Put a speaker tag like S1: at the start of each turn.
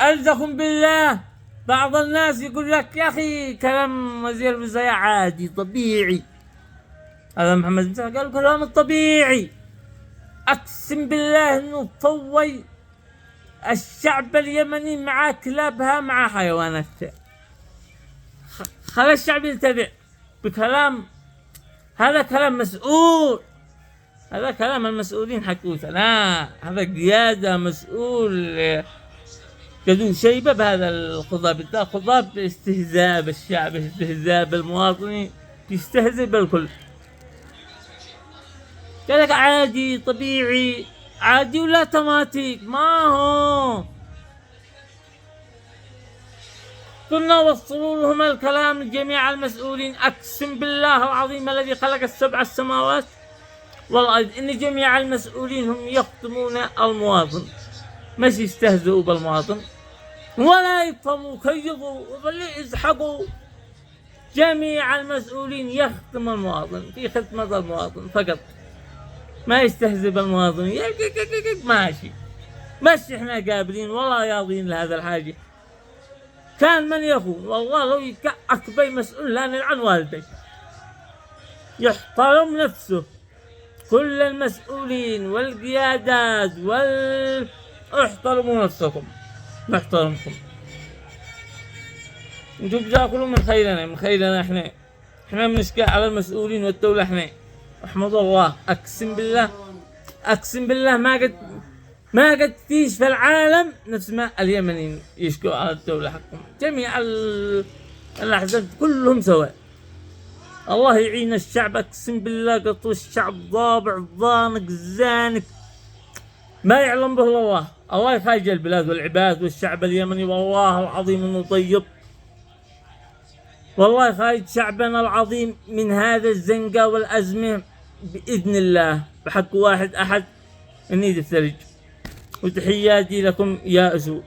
S1: ألزكم بالله. بعض الناس يقول لك يا أخي كلام وزير الوزراء عادي طبيعي. هذا محمد بن سلمان قال كلام الطبيعي. أقسم بالله إنه طوي الشعب اليمني مع كلابها مع حيواناتها. خلى الشعب ينتبه بكلام. هذا كلام مسؤول. هذا كلام المسؤولين حكوته. لا، هذا قيادة مسؤول كذو شيبة بهذا الخطاب. خطاب استهزاء بالشعب، استهزاء بالمواطنين، يستهزئ بالكل. قال لك عادي طبيعي، عادي ولا اوتوماتيك. ما هو كنا وصلوا لهم الكلام جميع المسؤولين. اقسم بالله العظيم الذي خلق السبع السماوات والارض ان جميع المسؤولين هم يخدمون المواطن، مش يستهزئوا بالمواطن ولا يفهموا كيضوا بل يزحقوا. جميع المسؤولين يخدم المواطن، في خدمة المواطن فقط، ما يستهزئ بالمواطن. ماشي، مش احنا قابلين ولا راضين لهذا الحاجة. كان من يخون والله لو يكعك بي مسؤول لا نلعن والديك. يحترم نفسه. كل المسؤولين والقيادات احترموا نفسكم نحترمكم. انتم بتاكلوا من خيرنا، من خيرنا احنا بنشكي على المسؤولين والدولة. احنا احمد الله. اقسم بالله ما قد فيش في العالم نفس ما اليمنيين يشكوا على الدولة حقهم. جميع الاحزاب كلهم سواء. الله يعين الشعب. اقسم بالله قطو الشعب ضابع ضانق زانق ما يعلم به الله. الله يخرج البلاد والعباد والشعب اليمني والله العظيم انه طيب. والله يخرج شعبنا العظيم من هذا الزنقة والأزمة بإذن الله بحق واحد أحد. النيد الثلج. وتحياتي لكم يا أسود.